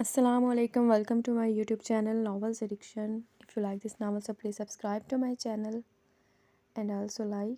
Assalamu alaikum, welcome to my YouTube channel Novels Addiction. If you like this novel, so please subscribe to my channel and also like.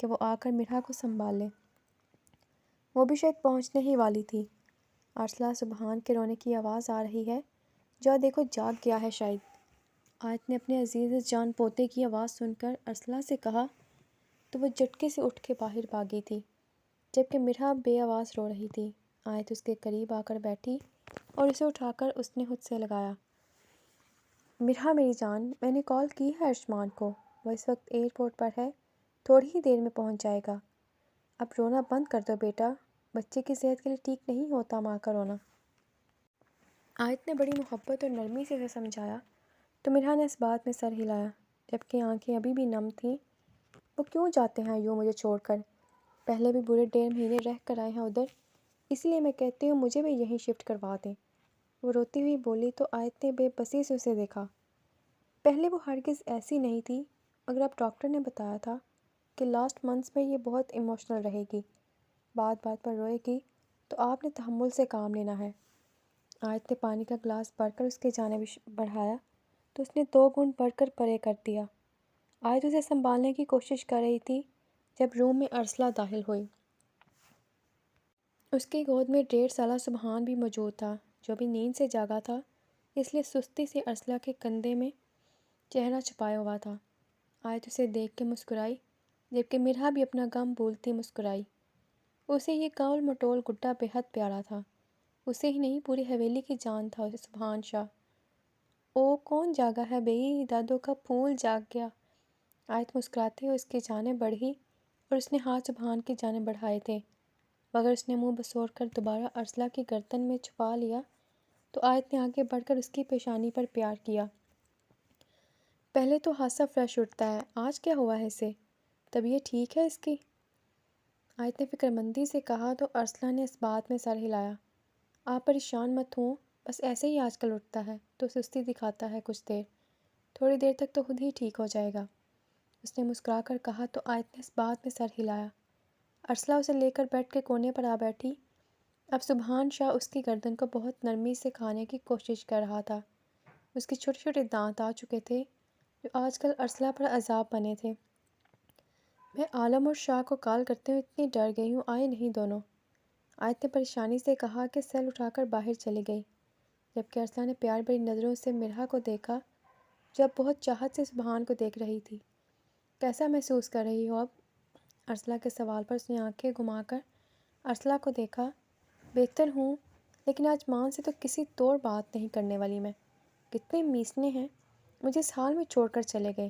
کہ وہ آ کر مرحا کو سنبھال لے۔ وہ بھی شاید پہنچنے ہی والی تھی۔ ارسلہ، سبحان کے رونے کی آواز آ رہی ہے، جا دیکھو جاگ گیا ہے شاید۔ آیت نے اپنے عزیز جان پوتے کی آواز سن کر ارسلہ سے کہا تو وہ جھٹکے سے اٹھ کے باہر بھاگی تھی، جبکہ مرحا بے آواز رو رہی تھی۔ آیت اس کے قریب آ کر بیٹھی اور اسے اٹھا کر اس نے خود سے لگایا۔ مرحا میری جان، میں نے کال کی ہے ارشمان کو، وہ اس وقت ایئرپورٹ پر ہے، تھوڑی ہی دیر میں پہنچ جائے گا۔ اب رونا بند کر دو بیٹا، بچے کی صحت کے لیے ٹھیک نہیں ہوتا ماں کا رونا۔ آیت نے بڑی محبت اور نرمی سے اسے سمجھایا تو مرحا نے اس بات میں سر ہلایا، جبکہ آنکھیں ابھی بھی نم تھیں۔ وہ کیوں جاتے ہیں یوں مجھے چھوڑ کر؟ پہلے بھی برے 1.5 مہینے رہ کر آئے ہیں ادھر، اس لیے میں کہتی ہوں مجھے بھی یہیں شفٹ کروا دیں۔ وہ روتی ہوئی بولی تو آیت نے بے بسی سے اسے دیکھا۔ پہلے وہ ہرگز ایسی نہیں تھی، مگر اب ڈاکٹر نے بتایا تھا کہ لاسٹ منتھس میں یہ بہت ایموشنل رہے گی، بات بات پر روئے گی، تو آپ نے تحمل سے کام لینا ہے۔ آیت نے پانی کا گلاس بھر کر اس کے جانب بڑھایا تو اس نے 2 گھونٹ بھر کر پرے کر دیا۔ آیت اسے سنبھالنے کی کوشش کر رہی تھی جب روم میں ارسلہ داخل ہوئی۔ اس کی گود میں 1.5 سالہ سبحان بھی موجود تھا، جو بھی نیند سے جاگا تھا، اس لیے سستی سے ارسلہ کے کندھے میں چہرہ چھپایا ہوا تھا۔ آیت اسے دیکھ کے مسکرائی، جبکہ مرحا بھی اپنا غم بھولتی مسکرائی۔ اسے یہ گول مٹول گڈا بے حد پیارا تھا، اسے ہی نہیں پوری حویلی کی جان تھا سبحان شاہ۔ او کون جاگا ہے بھئی، دادو کا پھول جاگ گیا۔ آیت مسکراتے ہوئے اس کی جانب بڑھی اور اس نے ہاتھ سبحان کی جانب بڑھائے تھے، مگر اس نے منہ بسور کر دوبارہ ارسلہ کی گردن میں چھپا لیا تو آیت نے آگے بڑھ کر اس کی پیشانی پر پیار کیا۔ پہلے تو حادثہ فریش اٹھتا ہے، آج کیا ہوا ہے اسے؟ طبیعت ٹھیک ہے اس کی؟ آیت نے فکر مندی سے کہا تو ارسلہ نے اس بات میں سر ہلایا۔ آپ پریشان مت ہوں، بس ایسے ہی آج کل اٹھتا ہے تو سستی دکھاتا ہے کچھ دیر، تھوڑی دیر تک تو خود ہی ٹھیک ہو جائے گا، اس نے مسکرا کر کہا تو آیت نے اس بات میں سر ہلایا۔ ارسلہ اسے لے کر بیڈ کے کونے پر آ بیٹھی۔ اب سبحان شاہ اس کی گردن کو بہت نرمی سے کھانے کی کوشش کر رہا تھا۔ اس کے چھوٹے چھوٹے دانت آ چکے تھے جو آج کل ارسلہ پر عذاب بنے تھے۔ میں عالم اور شاہ کو کال کرتے ہوئے اتنی ڈر گئی ہوں، آئے نہیں دونوں، آیت نے پریشانی سے کہا کہ سیل اٹھا کر باہر چلی گئی، جبکہ ارسلہ نے پیار بھری نظروں سے مرحا کو دیکھا جو اب بہت چاہت سے سبحان کو دیکھ رہی تھی۔ کیسا محسوس کر رہی ہو اب؟ ارسلہ کے سوال پر اس نے آنکھیں گھما کر ارسلہ کو دیکھا۔ بہتر ہوں، لیکن آج ماں سے تو کسی طور بات نہیں کرنے والی میں، کتنے میسنے ہیں، مجھے اس حال میں چھوڑ کر چلے گئے،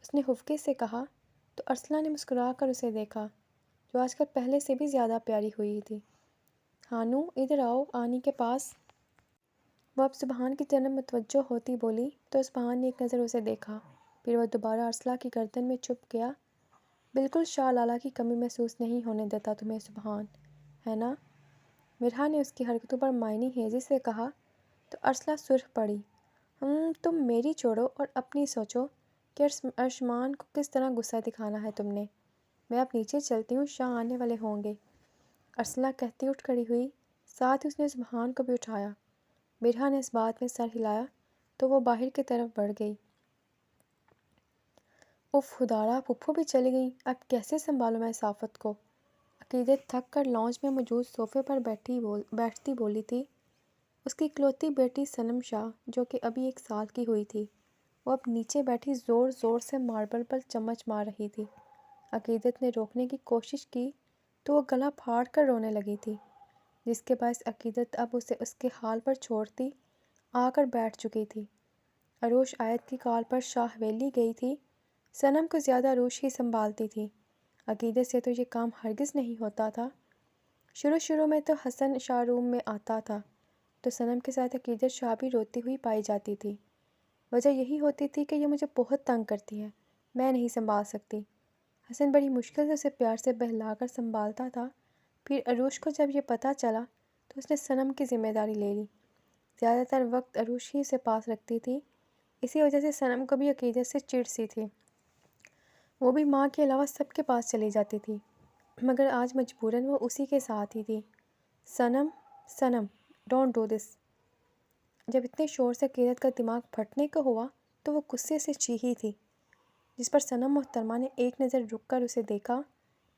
اس نے خفگے سے کہا تو ارسلہ نے مسکرا کر اسے دیکھا جو آج کل پہلے سے بھی زیادہ پیاری ہوئی تھی۔ ہانو ادھر آؤ آنی کے پاس۔ وہ اب سبحان کی جانب متوجہ ہوتی بولی تو سبحان نے ایک نظر اسے دیکھا، پھر وہ دوبارہ ارسلہ کی گردن میں چھپ گیا۔ بالکل شاہ لالا کی کمی محسوس نہیں ہونے دیتا تمہیں سبحان، ہے نا؟ مرحا نے اس کی حرکتوں پر معنی ہیزی سے کہا تو ارسلہ سرخ پڑی۔ تم میری چھوڑو اور اپنی سوچو کہ ارشمان کو کس طرح غصہ دکھانا ہے تم نے۔ میں اب نیچے چلتی ہوں، شاہ آنے والے ہوں گے، ارسلہ کہتی اٹھ کھڑی ہوئی، ساتھ ہی اس نے سبحان کو بھی اٹھایا۔ مرحا نے اس بات میں سر ہلایا تو وہ باہر کی طرف بڑھ گئی۔ اف خدارا، پھپھو بھی چلی گئیں، اب کیسے سنبھالوں میں اس آفت کو؟ عقیدت تھک کر لانج میں موجود صوفے پر بیٹھتی بولی تھی۔ اس کی اکلوتی بیٹی صنم شاہ، جو کہ ابھی 1 سال کی ہوئی تھی، وہ اب نیچے بیٹھی زور زور سے ماربل پر چمچ مار رہی تھی۔ عقیدت نے روکنے کی کوشش کی تو وہ گلا پھاڑ کر رونے لگی تھی، جس کے باعث عقیدت اب اسے اس کے حال پر چھوڑتی آ کر بیٹھ چکی تھی۔ عروش آیت کی کال پر شاہ حویلی گئی تھی، صنم کو زیادہ عروش ہی سنبھالتی تھی، عقیدت سے تو یہ کام ہرگز نہیں ہوتا تھا۔ شروع میں تو حسن شاہ روم میں آتا تھا تو صنم کے ساتھ عقیدت شاہ بھی روتی ہوئی پائی جاتی تھی۔ وجہ یہی ہوتی تھی کہ یہ مجھے بہت تنگ کرتی ہے، میں نہیں سنبھال سکتی۔ حسن بڑی مشکل سے اسے پیار سے بہلا کر سنبھالتا تھا۔ پھر عروش کو جب یہ پتہ چلا تو اس نے صنم کی ذمہ داری لے لی۔ زیادہ تر وقت عروش ہی اسے پاس رکھتی تھی، اسی وجہ سے صنم کو بھی عقیدت سے چڑ سی تھی۔ وہ بھی ماں کے علاوہ سب کے پاس چلی جاتی تھی، مگر آج مجبوراً وہ اسی کے ساتھ ہی تھی۔ صنم ڈونٹ ڈو دس۔ جب اتنے شور سے عقیدت کا دماغ پھٹنے کو ہوا تو وہ غصے سے چیخی تھی۔ جس پر صنم محترمہ نے ایک نظر رک کر اسے دیکھا،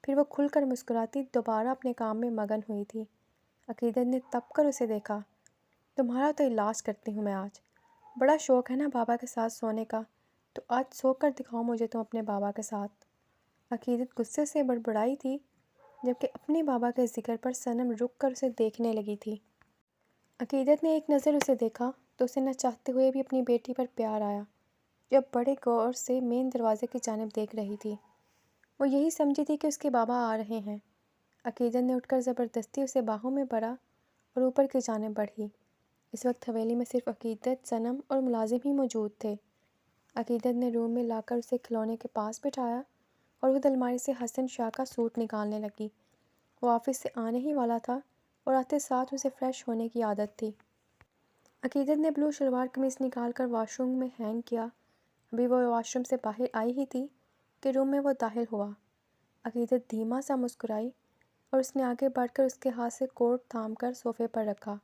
پھر وہ کھل کر مسکراتی دوبارہ اپنے کام میں مگن ہوئی تھی۔ عقیدت نے تپ کر اسے دیکھا۔ تمہارا تو علاج کرتی ہوں میں آج۔ بڑا شوق ہے نا بابا کے ساتھ سونے کا، تو آج سو کر دکھاؤ مجھے تم اپنے بابا کے ساتھ۔ عقیدت غصے سے بڑبڑائی تھی، جبکہ اپنے بابا کے ذکر پر صنم رک کر اسے دیکھنے لگی تھی۔ عقیدت نے ایک نظر اسے دیکھا تو اسے نہ چاہتے ہوئے بھی اپنی بیٹی پر پیار آیا، جو اب بڑے غور سے مین دروازے کی جانب دیکھ رہی تھی۔ وہ یہی سمجھی تھی کہ اس کے بابا آ رہے ہیں۔ عقیدت نے اٹھ کر زبردستی اسے باہوں میں بھرا اور اوپر کی جانب بڑھی۔ اس وقت حویلی میں صرف عقیدت، صنم اور ملازم ہی موجود تھے۔ عقیدت نے روم میں لا کر اسے کھلونے کے پاس بٹھایا اور خود الماری سے حسن شاہ کا سوٹ نکالنے لگی۔ وہ آفس سے آنے ہی والا تھا اور آتے ساتھ اسے فریش ہونے کی عادت تھی۔ عقیدت نے بلو شلوار قمیص نکال کر واش روم میں ہینگ کیا۔ ابھی وہ واش روم سے باہر آئی ہی تھی کہ روم میں وہ داخل ہوا۔ عقیدت دھیما سا مسکرائی اور اس نے آگے بڑھ کر اس کے ہاتھ سے کوٹ تھام کر صوفے پر رکھا،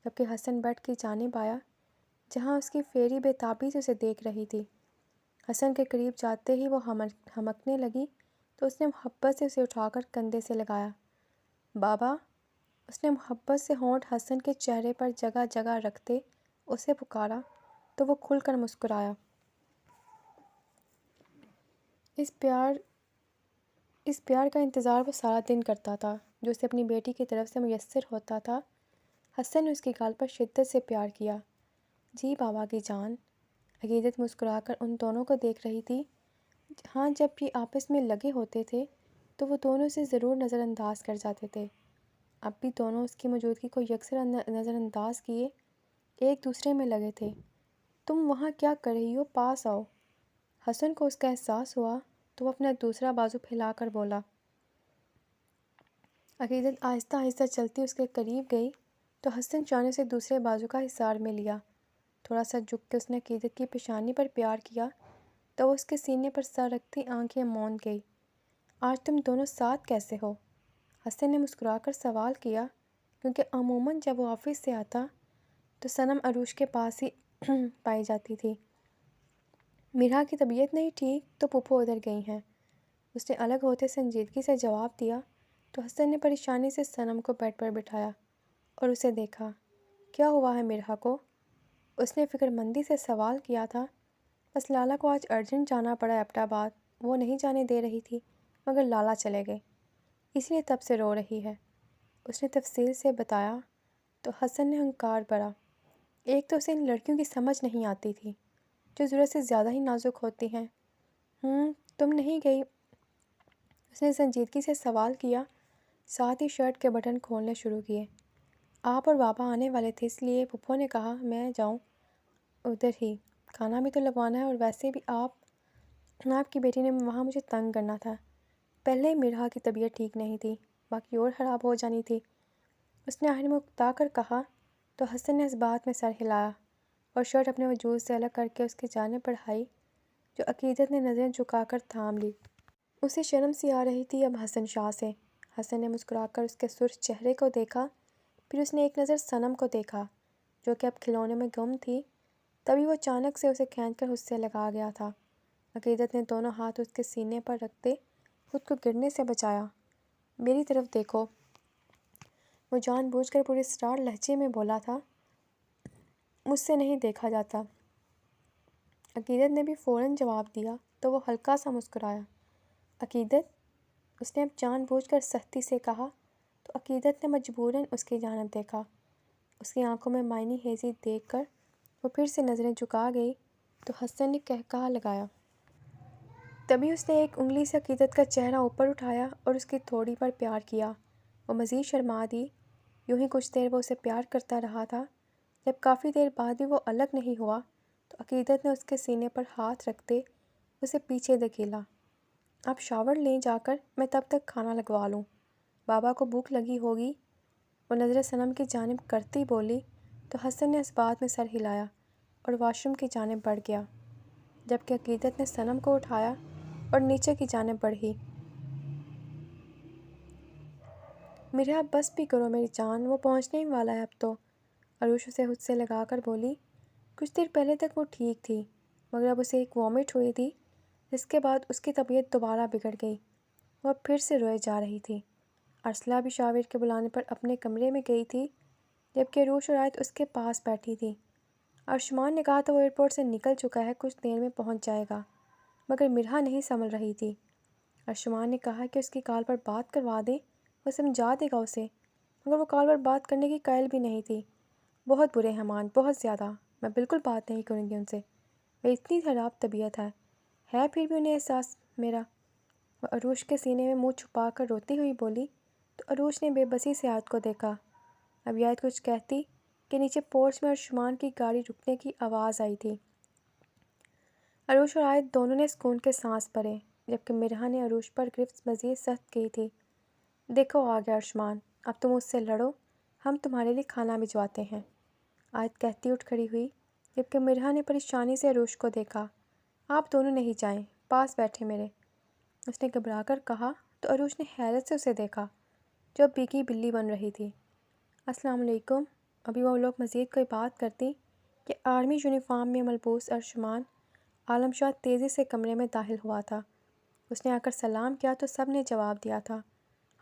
جبکہ حسن بیڈ کی جانب آیا جہاں اس کی پھیری بے تابی سے اسے دیکھ رہی تھی۔ حسن کے قریب جاتے ہی وہ ہمکنے لگی تو اس نے محبت سے اسے اٹھا کر کندھے سے لگایا۔ بابا، اس نے محبت سے ہونٹ حسن کے چہرے پر جگہ جگہ رکھتے اسے پکارا تو وہ کھل کر مسکرایا۔ اس پیار کا انتظار وہ سارا دن کرتا تھا جو اسے اپنی بیٹی کی طرف سے میسر ہوتا تھا۔ حسن نے اس کی گال پر شدت سے پیار کیا۔ جی بابا کی جان۔ عقیدت مسکرا کر ان دونوں کو دیکھ رہی تھی۔ ہاں، جب یہ آپس میں لگے ہوتے تھے تو وہ دونوں اسے ضرور نظر انداز کر جاتے تھے۔ اب بھی دونوں اس کی موجودگی کو یکسر نظر انداز کیے ایک دوسرے میں لگے تھے۔ تم وہاں کیا کر رہی ہو؟ پاس آؤ۔ حسن کو اس کا احساس ہوا تو وہ اپنا دوسرا بازو پھیلا کر بولا۔ عقیدت آہستہ آہستہ چلتی اس کے قریب گئی تو حسن چانے سے دوسرے بازو کا حصار میں لیا۔ تھوڑا سا جھک کے اس نے عقیدت کی پیشانی پر پیار کیا تو وہ اس کے سینے پر سر رکھتی آنکھیں موند گئی۔ آج تم دونوں ساتھ کیسے ہو؟ حسن نے مسکرا کر سوال کیا، کیونکہ عموماً جب وہ آفس سے آتا تو صنم عروش کے پاس ہی پائی جاتی تھی۔ میرا کی طبیعت نہیں ٹھیک تو پھپھو ادھر گئی ہیں، اس نے الگ ہوتے سنجیدگی سے جواب دیا تو حسن نے پریشانی سے صنم کو بیڈ پر بٹھایا اور اسے دیکھا۔ کیا ہوا ہے میرا کو؟ اس نے فکر مندی سے سوال کیا تھا۔ بس لالا کو آج ارجنٹ جانا پڑا ایبٹ آباد، وہ نہیں جانے دے رہی تھی مگر لالا چلے گئے، اس لیے تب سے رو رہی ہے، اس نے تفصیل سے بتایا تو حسن نے ہنکار بھرا۔ ایک تو اسے ان لڑکیوں کی سمجھ نہیں آتی تھی جو ضرورت سے زیادہ ہی نازک ہوتی ہیں۔ تم نہیں گئی؟ اس نے سنجیدگی سے سوال کیا، ساتھ ہی شرٹ کے بٹن کھولنے شروع کیے۔ آپ اور بابا آنے والے تھے اس لیے پھپھو نے کہا میں جاؤں ادھر ہی، کھانا بھی تو لگوانا ہے اور ویسے بھی آپ کی بیٹی نے وہاں مجھے تنگ کرنا تھا۔ پہلے ہی مرحا کی طبیعت ٹھیک نہیں تھی، باقی اور خراب ہو جانی تھی، اس نے آخر میں اکتا کر کہا تو حسن نے اس بات میں سر ہلایا اور شرٹ اپنے وجود سے الگ کر کے اس کی جانب بڑھائی جو عقیدت نے نظریں جھکا کر تھام لی۔ اسے شرم سی آ رہی تھی اب حسن شاہ سے۔ حسن نے مسکرا کر اس کے سرخ چہرے کو دیکھا، پھر اس نے ایک نظر صنم کو دیکھا جو کہ اب کھلونے میں گم تھی۔ تبھی وہ اچانک سے اسے کھینچ کر اس سے لگا گیا تھا۔ عقیدت نے دونوں ہاتھ اس کے سینے پر رکھتے خود کو گرنے سے بچایا۔ میری طرف دیکھو، وہ جان بوجھ کر پورے اسٹار لہجے میں بولا تھا۔ مجھ سے نہیں دیکھا جاتا۔ عقیدت نے بھی فوراً جواب دیا تو وہ ہلکا سا مسکرایا۔ عقیدت، اس نے اب جان بوجھ کر سختی سے کہا تو عقیدت نے مجبوراً اس کی جانب دیکھا۔ اس کی آنکھوں میں معنی ہیزی دیکھ کر وہ پھر سے نظریں جھکا گئی تو حسن نے قہقہہ لگایا۔ تبھی اس نے ایک انگلی سے عقیدت کا چہرہ اوپر اٹھایا اور اس کی تھوڑی پر پیار کیا۔ وہ مزید شرما دی۔ یوں ہی کچھ دیر وہ اسے پیار کرتا رہا تھا۔ جب کافی دیر بعد بھی وہ الگ نہیں ہوا تو عقیدت نے اس کے سینے پر ہاتھ رکھتے اسے پیچھے دھکیلا۔ آپ شاور لیں جا کر، میں تب تک کھانا لگوا لوں، بابا کو بھوک لگی ہوگی، وہ نظر صنم کی جانب کرتی بولی تو حسن نے اس بات میں سر ہلایا اور واش روم کی جانب بڑھ گیا، جبکہ عقیدت نے صنم کو اٹھایا اور نیچے کی جانب بڑھی۔ میرا بس بھی کرو میری جان، وہ پہنچنے ہی والا ہے اب تو، عروش اسے خود سے لگا کر بولی۔ کچھ دیر پہلے تک وہ ٹھیک تھی مگر اب اسے ایک وامٹ ہوئی تھی جس کے بعد اس کی طبیعت دوبارہ بگڑ گئی۔ وہ اب پھر سے روئے جا رہی تھی۔ ارسلہ بھی شاور کے بلانے پر اپنے کمرے میں گئی تھی، جبکہ عروش اور آیت اس کے پاس بیٹھی تھی۔ ارشمان نے کہا تھا وہ ایئرپورٹ سے نکل چکا ہے، کچھ دیر میں پہنچ جائے گا، مگر مرحا نہیں سنبھل رہی تھی۔ ارشمان نے کہا کہ اس کی کال پر بات کروا دیں، وہ سمجھا دے گا اسے، مگر وہ کال پر بات کرنے کی قائل بھی نہیں تھی۔ بہت برے ہیں مان، بہت زیادہ، میں بالکل بات نہیں کروں گی ان سے، وہ اتنی خراب طبیعت ہے پھر بھی انہیں احساس میرا۔ وہ عروش کے سینے میں منہ چھپا کر روتی ہوئی بولی تو عروش نے بے بسی سے آیت کو دیکھا۔ اب آیت کچھ کہتی کہ نیچے پورچ میں ارشمان کی گاڑی رکنے کی آواز آئی تھی۔ عروش اور آیت دونوں نے سکون کے سانس بھرے، جبکہ مرحا نے عروش پر گرفت مزید سخت کی تھی۔ دیکھو آ گیا ارشمان، اب تم اس سے لڑو، ہم تمہارے لیے کھانا بھجواتے ہیں، آیت کہتی اٹھ کھڑی ہوئی، جبکہ مرحا نے پریشانی سے عروش کو دیکھا۔ آپ دونوں نہیں جائیں، پاس بیٹھے میرے، اس نے گھبرا کر کہا تو عروش نے حیرت سے اسے دیکھا جو اب بیکی بلی بن رہی تھی۔ السلام علیکم۔ ابھی وہ لوگ مزید کوئی بات کرتی کہ آرمی یونیفارم میں ملبوس ارشمان عالم شاہ تیزی سے کمرے میں داخل ہوا تھا۔ اس نے آ کر سلام کیا تو سب نے جواب دیا تھا۔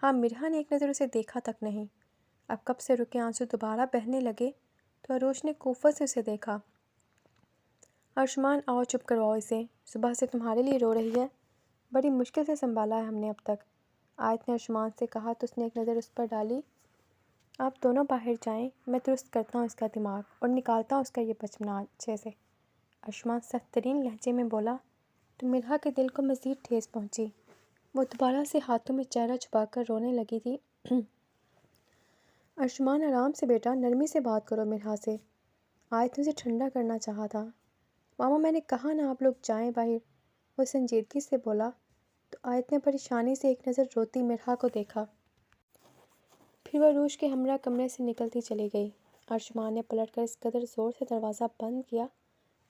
ہاں، مرحا نے ایک نظر اسے دیکھا تک نہیں۔ اب کب سے رکے آنسو دوبارہ بہنے لگے تو عروش نے کوفت سے اسے دیکھا۔ ارشمان آؤ چپ کرواؤ اسے، صبح سے تمہارے لیے رو رہی ہے، بڑی مشکل سے سنبھالا ہے ہم نے اب تک، آیت نے ارشمان سے کہا تو اس نے ایک نظر اس پر ڈالی۔ آپ دونوں باہر جائیں، میں درست کرتا ہوں اس کا دماغ اور نکالتا ہوں اس کا یہ بچپنا اچھے سے، ارشمان سخت ترین لہجے میں بولا تو مرحا کے دل کو مزید ٹھیس پہنچی۔ وہ دوبارہ سے ہاتھوں میں چہرہ چھپا کر رونے لگی تھی۔ ارشمان آرام سے بیٹا، نرمی سے بات کرو مرحا سے، آیت نے اسے ٹھنڈا کرنا چاہا تھا۔ ماما میں نے کہا نا آپ لوگ جائیں باہر، وہ سنجیدگی سے بولا تو آیت نے پریشانی سے ایک نظر روتی مرحا کو دیکھا۔ پھر وہ عروش کے ہمراہ کمرے سے نکلتی چلی گئی۔ ارشمان نے پلٹ کر اس قدر زور سے دروازہ بند کیا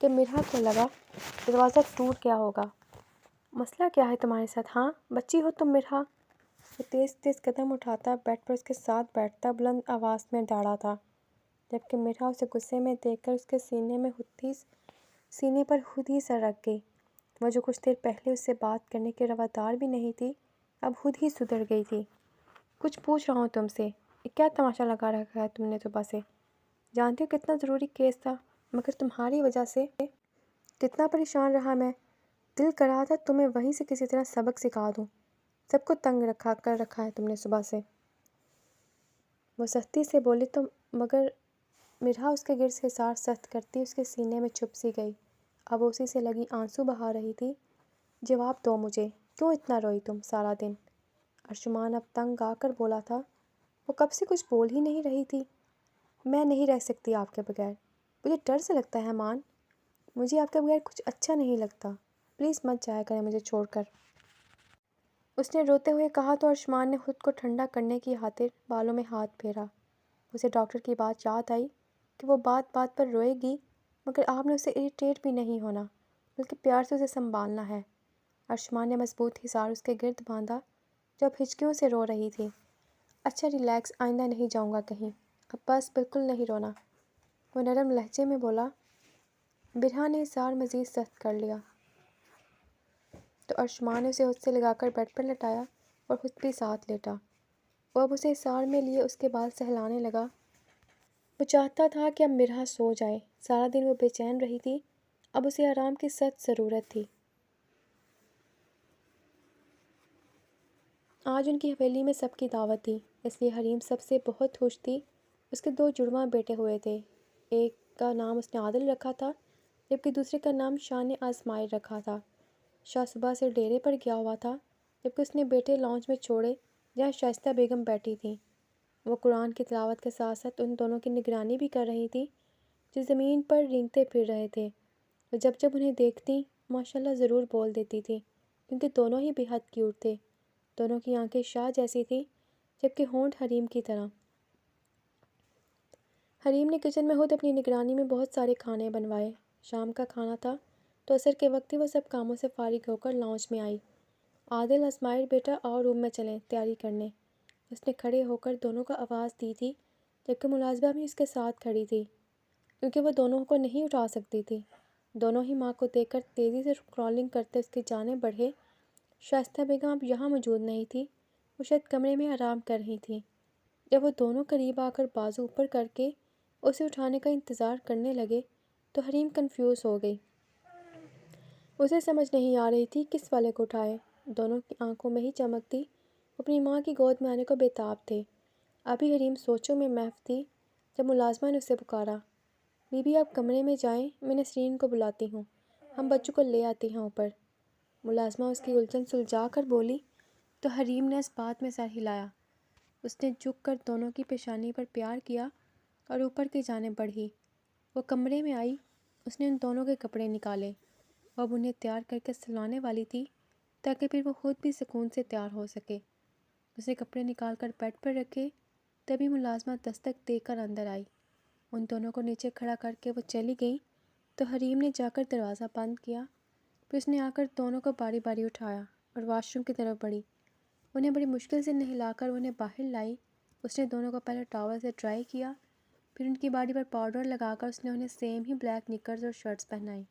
کہ مرحا کو لگا دروازہ ٹوٹ گیا ہوگا۔ مسئلہ کیا ہے تمہارے ساتھ؟ ہاں بچی ہو تم مرحا؟ وہ تیز تیز قدم اٹھاتا بیڈ پر اس کے ساتھ بیٹھتا بلند آواز میں ڈانٹا تھا، جبکہ مرحا اسے غصے میں دیکھ کر اس کے سینے پر خود ہی سر رکھ گئی۔ وہ جو کچھ دیر پہلے اس سے بات کرنے کی روادار بھی نہیں تھی، اب خود ہی سدھر گئی تھی۔ کچھ پوچھ رہا ہوں تم سے، یہ کیا تماشا لگا رکھا ہے تم نے صبح سے؟ جانتی ہو کتنا ضروری کیس تھا، مگر تمہاری وجہ سے کتنا پریشان رہا میں، دل کر رہا تھا تمہیں وہیں سے کسی طرح سبق سکھا دوں، سب کو تنگ کر رکھا ہے تم نے صبح سے، وہ سختی سے بولی تو مگر مرحا اس کے گرد سے حصار سخت کرتی اس کے سینے میں چھپ سی گئی۔ اب اسی سے لگی آنسو بہا رہی تھی۔ جواب دو مجھے، کیوں اتنا روئی تم سارا دن؟ ارشمان اب تنگ آ کر بولا تھا۔ وہ کب سے کچھ بول ہی نہیں رہی تھی۔ میں نہیں رہ سکتی آپ کے بغیر، مجھے ڈر سے لگتا ہے مان، مجھے آپ کے بغیر کچھ اچھا نہیں لگتا، پلیز مت جایا کریں مجھے چھوڑ کر، اس نے روتے ہوئے کہا تو ارشمان نے خود کو ٹھنڈا کرنے کی خاطر بالوں میں ہاتھ پھیرا۔ اسے ڈاکٹر کی بات یاد آئی کہ وہ بات بات پر روئے گی، مگر آپ نے اسے اریٹیٹ بھی نہیں ہونا بلکہ پیار سے اسے سنبھالنا ہے۔ ارشمان نے مضبوط حصار اس کے گرد باندھا جو اب ہچکیوں سے رو رہی تھی۔ اچھا ریلیکس، آئندہ نہیں جاؤں گا کہیں، اب بس بالکل نہیں رونا، وہ نرم لہجے میں بولا۔ مرحا نے حصار مزید سخت کر لیا تو ارشمان نے اسے ہاتھ سے لگا کر بیڈ پر لٹایا اور خود بھی ساتھ لیٹا۔ وہ اب اسے حصار میں لیے اس کے بال سہلانے لگا۔ وہ چاہتا تھا کہ اب مرحا سو جائے، سارا دن وہ بے چین رہی تھی، اب اسے آرام کی سخت ضرورت تھی۔ آج ان کی حویلی میں سب کی دعوت تھی، اس لیے حریم سب سے بہت خوش تھی۔ اس کے 2 جڑواں بیٹے ہوئے تھے، ایک کا نام اس نے عادل رکھا تھا جبکہ دوسرے کا نام شاہ نے آزمائر رکھا تھا۔ شاہ صبح سے ڈیرے پر گیا ہوا تھا، جبکہ اس نے بیٹے لانچ میں چھوڑے جہاں شائستہ بیگم بیٹھی تھیں۔ وہ قرآن کی تلاوت کے ساتھ ساتھ ان دونوں کی نگرانی بھی کر رہی تھی جو زمین پر رینگتے پھر رہے تھے۔ وہ جب جب انہیں دیکھتی ماشاءاللہ ضرور بول دیتی تھی، کیونکہ دونوں ہی بے حد کیوٹ تھے۔ دونوں کی آنکھیں شاہ جیسی تھیں جبکہ ہونٹ حریم کی طرح۔ حریم نے کچن میں خود اپنی نگرانی میں بہت سارے کھانے بنوائے۔ شام کا کھانا تھا تو عصر کے وقت ہی وہ سب کاموں سے فارغ ہو کر لانچ میں آئی۔ عادل، آزمائر بیٹا آؤ روم میں چلیں تیاری کرنے، اس نے کھڑے ہو کر دونوں کو آواز دی تھی، جبکہ ملازمہ بھی اس کے ساتھ کھڑی تھی کیونکہ وہ دونوں کو نہیں اٹھا سکتی تھی۔ دونوں ہی ماں کو دیکھ کر تیزی سے کرالنگ کرتے اس کی جانب بڑھے۔ شائستہ بیگم اب یہاں موجود نہیں تھی، وہ شاید کمرے میں آرام کر رہی تھیں۔ جب وہ دونوں قریب آ کر بازو اوپر کر کے اسے اٹھانے کا انتظار کرنے لگے تو حریم کنفیوز ہو گئی۔ اسے سمجھ نہیں آ رہی تھی کس والے کو اٹھائے۔ دونوں کی آنکھوں میں ہی چمک تھی، وہ اپنی ماں کی گود میں آنے کو بےتاب تھے۔ ابھی حریم سوچوں میں محو تھی جب ملازمہ نے اسے پکارا، بی بی آپ کمرے میں جائیں، میں نسرین کو بلاتی ہوں، ہم بچوں کو لے آتی ہیں اوپر۔ ملازمہ اس کی الجھن سلجھا کر بولی تو حریم نے اس بات میں سر ہلایا۔ اس نے جھک کر دونوں کی پیشانی پر پیار کیا اور اوپر کی جانب بڑھی۔ وہ کمرے میں آئی، اس نے ان دونوں کے کپڑے نکالے۔ وہ اب انہیں تیار کر کے سلانے والی تھی تاکہ پھر وہ خود بھی سکون سے تیار ہو سکے۔ اس نے کپڑے نکال کر بیڈ پر رکھے، تبھی ملازمہ دستک دے کر اندر آئی۔ ان دونوں کو نیچے کھڑا کر کے وہ چلی گئی تو حریم نے جا کر دروازہ بند کیا، پھر اس نے آ کر دونوں کو باری باری اٹھایا اور واش روم کی طرف بڑھی۔ انہیں بڑی مشکل سے نہلا کر انہیں باہر لائی۔ اس نے دونوں کو پہلے ٹاول سے ڈرائی کیا، پھر ان کی باڈی پر پاؤڈر لگا کر اس نے انہیں سیم ہی بلیک نکرز اور شرٹس پہنائی۔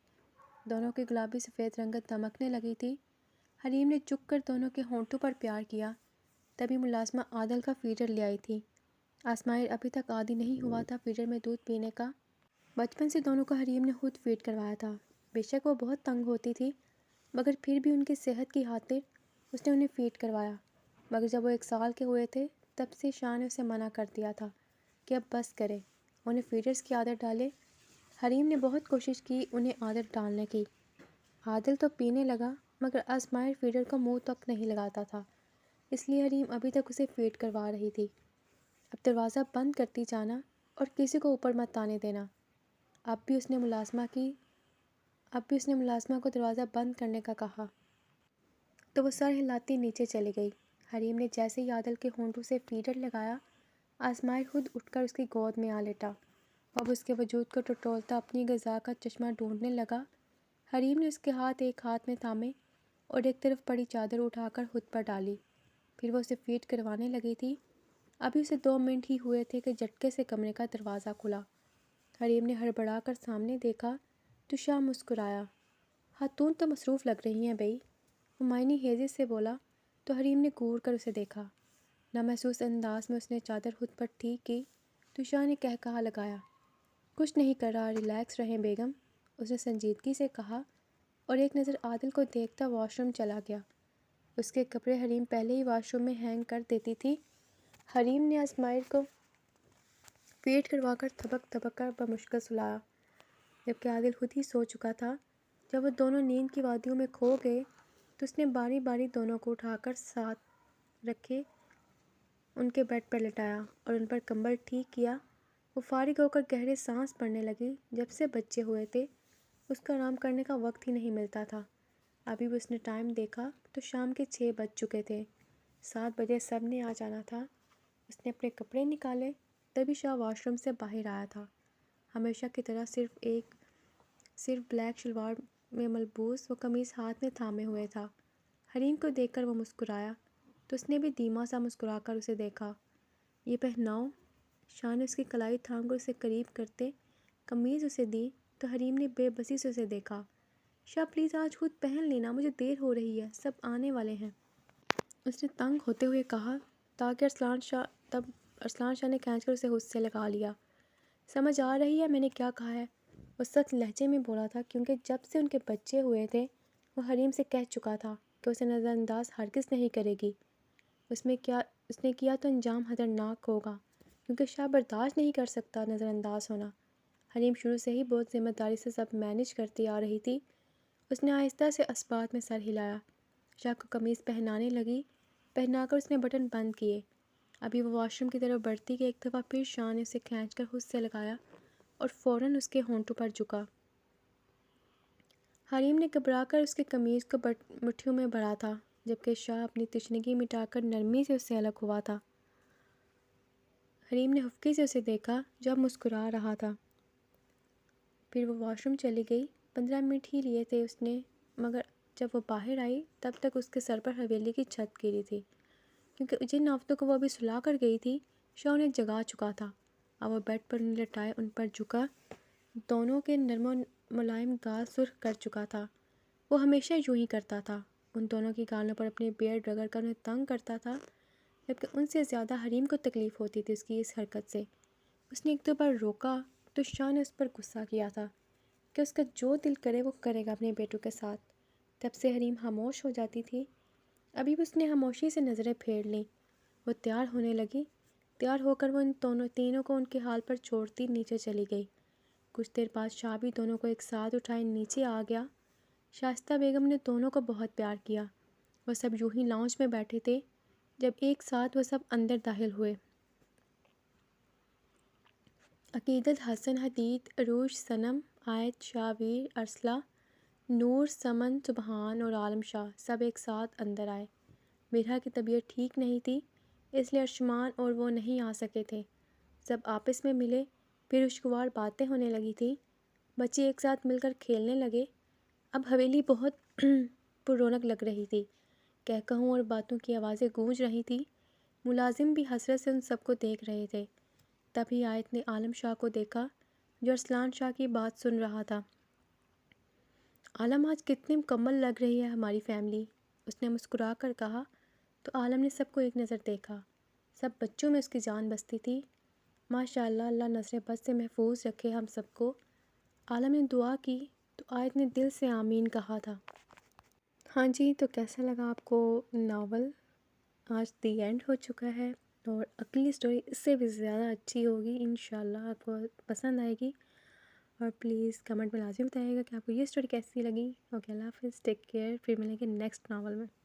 دونوں کی گلابی سفید رنگت دمکنے لگی تھی۔ حریم نے جھک کر دونوں کے ہونٹوں پر پیار کیا، تبھی ملازمہ عادل کا فیڈر لے آئی تھی۔ آسمائر ابھی تک عادی نہیں ہوا تھا فیڈر میں دودھ پینے کا۔ بچپن سے دونوں کو حریم نے خود فیڈ کروایا تھا۔ بے شک وہ بہت تنگ ہوتی تھی، مگر پھر بھی ان کی صحت کی خاطر اس نے انہیں فیڈ کروایا۔ مگر جب وہ 1 سال کے ہوئے تھے تب سے شاہ نے اسے منع کر دیا تھا کہ اب بس کرے، انہیں فیڈرز کی عادت ڈالے۔ حریم نے بہت کوشش کی انہیں عادت ڈالنے کی۔ عادل تو پینے لگا مگر آسمائر فیڈر کو منہ تک نہیں لگاتا تھا، اس لیے حریم ابھی تک اسے فیڈ کروا رہی تھی۔ اب دروازہ بند کرتی جانا اور کسی کو اوپر مت آنے دینا۔ اب بھی اس نے ملازمہ کو دروازہ بند کرنے کا کہا تو وہ سر ہلاتی نیچے چلی گئی۔ حریم نے جیسے ہی عادل کے ہونٹوں سے فیڈر لگایا، آسمائر خود اٹھ کر اس کی گود میں آ لیٹا۔ اب اس کے وجود کو ٹٹولتا اپنی غذا کا چشمہ ڈھونڈنے لگا۔ حریم نے اس کے ہاتھ ایک ہاتھ میں تھامے اور ایک طرف پڑی چادر اٹھا کر خود پر ڈالی، پھر وہ اسے فیڈ کروانے لگی تھی۔ ابھی اسے 2 منٹ ہی ہوئے تھے کہ جھٹکے سے کمرے کا دروازہ کھلا۔ حریم نے ہڑبڑا کر سامنے دیکھا تو شاہ مسکرایا۔ خاتون تو مصروف لگ رہی ہیں بھئی، وہ معنی ہیزی سے بولا تو حریم نے گور کر اسے دیکھا۔ نامحسوس انداز میں اس نے چادر خود پر ٹھیک کی تو شاہ نے کہا لگایا، کچھ نہیں کر رہا، ریلیکس رہیں بیگم، اس نے سنجیدگی سے کہا اور ایک نظر عادل کو دیکھتا واش روم چلا گیا۔ اس کے کپڑے حریم پہلے ہی واش روم میں ہینگ کر دیتی تھی۔ حریم نے آسمائر کو فیڈ کروا کر تھبک تھبک کر بمشکل سلایا، جبکہ عادل خود ہی سو چکا تھا۔ جب وہ دونوں نیند کی وادیوں میں کھو گئے تو اس نے باری باری دونوں کو اٹھا کر ساتھ رکھے ان کے بیڈ پر لٹایا اور ان پر کمبل ٹھیک کیا۔ وہ فارغ ہو کر گہرے سانس پڑنے لگی۔ جب سے بچے ہوئے تھے اس کو آرام کرنے کا وقت ہی نہیں ملتا تھا۔ ابھی بھی اس نے ٹائم دیکھا تو شام کے 6 بج چکے تھے۔ 7 بجے سب نے آ جانا تھا۔ اس نے اپنے کپڑے نکالے، تبھی شاہ واش روم سے باہر آیا تھا، ہمیشہ کی طرح صرف بلیک شلوار میں ملبوس۔ وہ قمیص ہاتھ میں تھامے ہوئے تھا۔ حریم کو دیکھ کر وہ مسکرایا تو اس نے بھی دھیما سا مسکرا کر اسے دیکھا۔ یہ پہناؤ، شاہ نے اس کی کلائی تھام کر اسے قریب کرتے قمیض اسے دی تو حریم نے بے بسی سے اسے دیکھا۔ شاہ پلیز آج خود پہن لینا، مجھے دیر ہو رہی ہے، سب آنے والے ہیں، اس نے تنگ ہوتے ہوئے کہا۔ تب ارسلان شاہ نے کھینچ کر اسے خود سے لگا لیا۔ سمجھ آ رہی ہے میں نے کیا کہا ہے؟ وہ سخت لہجے میں بولا تھا کیونکہ جب سے ان کے بچے ہوئے تھے وہ حریم سے کہہ چکا تھا کہ اسے نظر انداز ہرگز نہیں کرے گی۔ اس نے کیا تو انجام خطرناک ہوگا، کیونکہ شاہ برداشت نہیں کر سکتا نظر انداز ہونا۔ حریم شروع سے ہی بہت ذمہ داری سے سب مینج کرتی آ رہی تھی۔ اس نے آہستہ سے اسبات میں سر ہلایا، شاہ کو قمیض پہنانے لگی۔ پہنا کر اس نے بٹن بند کیے۔ ابھی وہ واش روم کی طرف بڑھتی کہ ایک دفعہ پھر شاہ نے اسے کھینچ کر خود سے لگایا اور فوراً اس کے ہونٹوں پر جھکا۔ حریم نے گھبرا کر اس کے قمیض کو مٹھیوں میں بھرا تھا، جبکہ شاہ اپنی تشنگی مٹا کر نرمی سے اس سے الگ ہوا تھا۔ حریم نے خفکی سے اسے دیکھا جو اب مسکرا رہا تھا۔ پھر وہ واش روم چلی گئی۔ 15 منٹ ہی لیے تھے اس نے، مگر جب وہ باہر آئی تب تک اس کے سر پر حویلی کی چھت گری تھی، کیونکہ جن عورتوں کو وہ ابھی سلا کر گئی تھی شاہ انہیں جگا چکا تھا۔ اب وہ بیڈ پر انہیں لٹائے ان پر جھکا۔ دونوں کے نرم و ملائم گال سرخ کر چکا تھا۔ وہ ہمیشہ یوں ہی کرتا تھا، ان دونوں کی گالوں پر اپنے بیئرڈ رگڑ کر انہیں تنگ کرتا تھا، جبکہ ان سے زیادہ حریم کو تکلیف ہوتی تھی اس کی اس حرکت سے۔ اس نے ایک دو بار روکا تو شاہ نے اس پر غصہ کیا تھا کہ اس کا جو دل کرے وہ کرے گا اپنے بیٹوں کے ساتھ۔ تب سے حریم خاموش ہو جاتی تھی۔ ابھی بھی اس نے خاموشی سے نظریں پھیر لیں۔ وہ تیار ہونے لگی۔ تیار ہو کر وہ ان تینوں کو ان کے حال پر چھوڑتی نیچے چلی گئی۔ کچھ دیر بعد شاہ بھی دونوں کو ایک ساتھ اٹھائے نیچے آ گیا۔ شائستہ بیگم نے دونوں کو بہت پیار کیا۔ وہ سب یوں ہی لاؤنج میں بیٹھے تھے جب ایک ساتھ وہ سب اندر داخل ہوئے۔ عقیدت، حسن، حدید، عروج، صنم، آیت، شاہ ویر، ارسلہ، نور، سمن، سبحان اور عالم شاہ سب ایک ساتھ اندر آئے۔ میرا کی طبیعت ٹھیک نہیں تھی، اس لیے ارشمان اور وہ نہیں آ سکے تھے۔ سب آپس میں ملے، پھر خوشگوار باتیں ہونے لگی تھیں۔ بچے ایک ساتھ مل کر کھیلنے لگے۔ اب حویلی بہت پر رونق لگ رہی تھی۔ کہکہوں اور باتوں کی آوازیں گونج رہی تھیں۔ ملازم بھی حسرت سے ان سب کو دیکھ رہے تھے۔ تبھی آیت نے عالم شاہ کو دیکھا جو ارسلان شاہ کی بات سن رہا تھا۔ عالم، آج کتنی مکمل لگ رہی ہے ہماری فیملی، اس نے مسکرا کر کہا تو عالم نے سب کو ایک نظر دیکھا۔ سب بچوں میں اس کی جان بستی تھی۔ ماشاء اللہ، اللہ نظر بد سے محفوظ رکھے ہم سب کو۔ عالم نے دعا کی تو آیت نے دل سے آمین کہا تھا۔ ہاں جی، تو کیسا لگا آپ کو ناول؟ آج دی اینڈ ہو چکا ہے اور اگلی سٹوری اس سے بھی زیادہ اچھی ہوگی انشاءاللہ، آپ کو پسند آئے گی۔ اور پلیز کمنٹ میں لازم بتائیے گا کہ آپ کو یہ سٹوری کیسی لگی۔ اوکے، اللہ حافظ، ٹیک کیئر، پھر ملیں گے نیکسٹ ناول میں۔